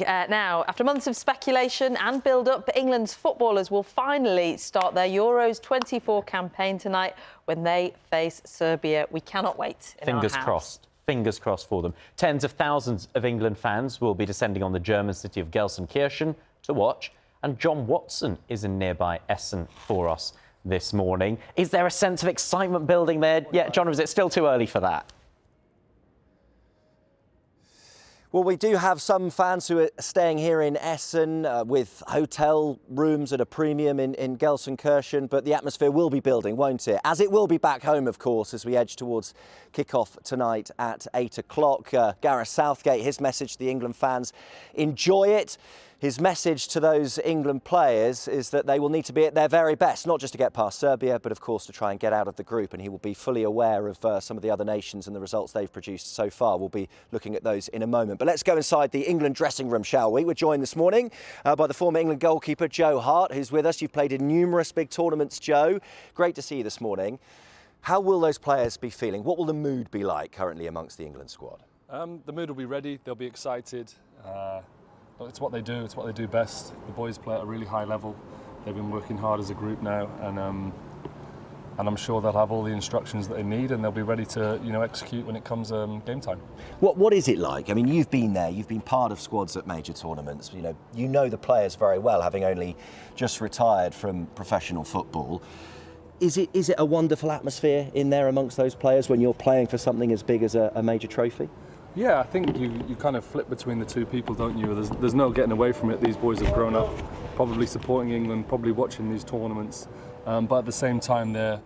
Now, after months of speculation and build-up, England's footballers will finally start their Euros 24 campaign tonight when they face Serbia. We cannot wait. Fingers crossed. Fingers crossed for them. Tens of thousands of England fans will be descending on the German city of Gelsenkirchen to watch. And John Watson is in nearby Essen for us this morning. Is there a sense of excitement building there yet, John, or is it still too early for that? Well, we do have some fans who are staying here in Essen with hotel rooms at a premium in Gelsenkirchen, but the atmosphere will be building, won't it? As it will be back home, of course, as we edge towards kick-off tonight at 8 o'clock. Gareth Southgate, his message to the England fans, enjoy it. His message to those England players is that they will need to be at their very best, not just to get past Serbia, but of course to try and get out of the group. And he will be fully aware of some of the other nations and the results they've produced so far. We'll be looking at those in a moment. But let's go inside the England dressing room, shall we? We're joined this morning by the former England goalkeeper, Joe Hart, who's with us. You've played in numerous big tournaments, Joe. Great to see you this morning. How will those players be feeling? What will the mood be like currently amongst the England squad? The mood will be ready. They'll be excited. It's what they do. It's what they do best. The boys play at a really high level. They've been working hard as a group now, and I'm sure they'll have all the instructions that they need, and they'll be ready to, execute when it comes game time. What is it like? I mean, you've been there. You've been part of squads at major tournaments. You know the players very well, having only just retired from professional football. Is it a wonderful atmosphere in there amongst those players when you're playing for something as big as a major trophy? Yeah, I think you kind of flip between the two people, don't you? There's no getting away from it. These boys have grown up probably supporting England, probably watching these tournaments, but at the same time they're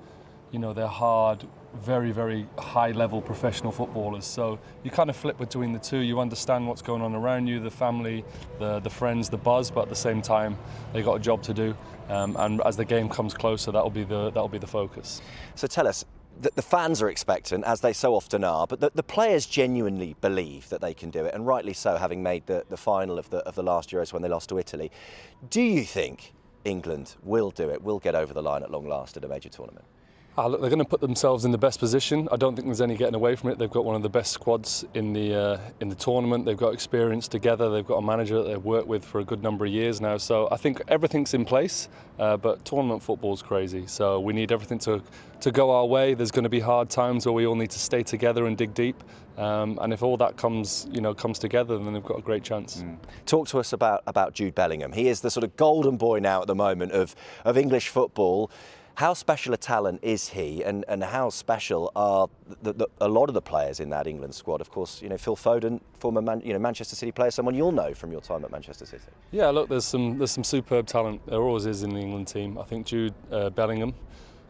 hard, very, very high-level professional footballers. So you kind of flip between the two. You understand what's going on around you, the family, the friends, the buzz, but at the same time they've got a job to do. And as the game comes closer, that'll be the focus. So tell us. The fans are expectant, as they so often are, but the players genuinely believe that they can do it, and rightly so, having made the final of the last Euros when they lost to Italy. Do you think England will do it, will get over the line at long last at a major tournament? Look, they're going to put themselves in the best position. I don't think there's any getting away from it. They've got one of the best squads in the tournament. They've got experience together. They've got a manager that they've worked with for a good number of years now. So I think everything's in place. But tournament football's crazy. So we need everything to go our way. There's going to be hard times where we all need to stay together and dig deep. And if all that comes together, then they've got a great chance. Talk to us about Jude Bellingham. He is the sort of golden boy now at the moment of English football. How special a talent is he, and how special are a lot of the players in that England squad? Of course, Phil Foden, former Manchester City player, someone you'll know from your time at Manchester City. Yeah, look, there's some superb talent. There always is in the England team. I think Jude Bellingham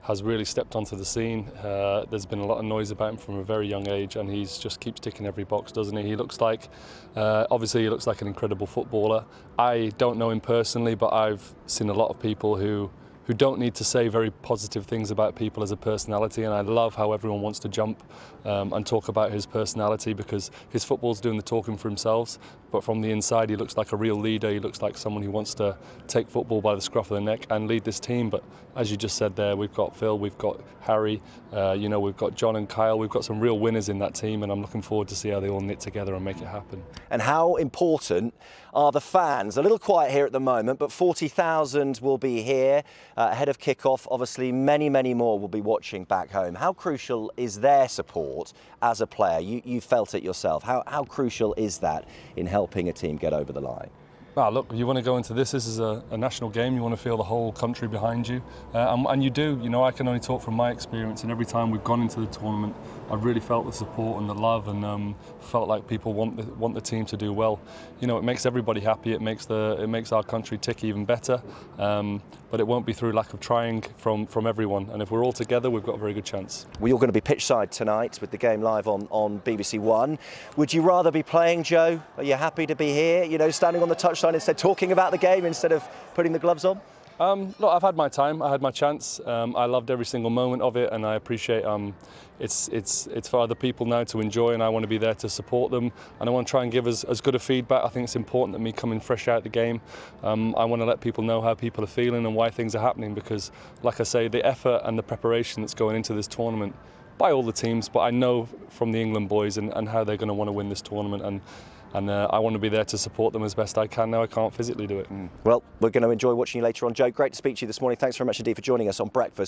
has really stepped onto the scene. There's been a lot of noise about him from a very young age, and he just keeps ticking every box, doesn't he? He looks like, obviously, he looks like an incredible footballer. I don't know him personally, but I've seen a lot of people who don't need to say very positive things about people as a personality, and I love how everyone wants to jump and talk about his personality, because his football's doing the talking for himself, but from the inside he looks like a real leader. He looks like someone who wants to take football by the scruff of the neck and lead this team. But as you just said there, we've got Phil, we've got Harry, we've got John and Kyle. We've got some real winners in that team, and I'm looking forward to see how they all knit together and make it happen. And how important are the fans? A little quiet here at the moment, but 40,000 will be here ahead of kick-off. Obviously, many, many more will be watching back home. How crucial is their support as a player? You felt it yourself. How crucial is that in helping a team get over the line? Look, you want to go into this is a national game. You want to feel the whole country behind you, and you do. I can only talk from my experience, and every time we've gone into the tournament, I've really felt the support and the love, and felt like people want the team to do well. It makes everybody happy. It makes our country tick even better. But it won't be through lack of trying from everyone. And if we're all together, we've got a very good chance. Well, you're going to be pitchside tonight with the game live on BBC One. Would you rather be playing, Joe? Are you happy to be here? Standing on the touchline instead, talking about the game instead of putting the gloves on? Look, I've had my time. I had my chance. I loved every single moment of it, and I appreciate it's for other people now to enjoy, and I want to be there to support them, and I want to try and give as good a feedback. I think it's important that me coming fresh out the game, I want to let people know how people are feeling and why things are happening, because, like I say, the effort and the preparation that's going into this tournament by all the teams, but I know from the England boys and how they're going to want to win this tournament. And and I want to be there to support them as best I can. Now I can't physically do it. Well, we're going to enjoy watching you later on. Joe, great to speak to you this morning. Thanks very much indeed for joining us on Breakfast.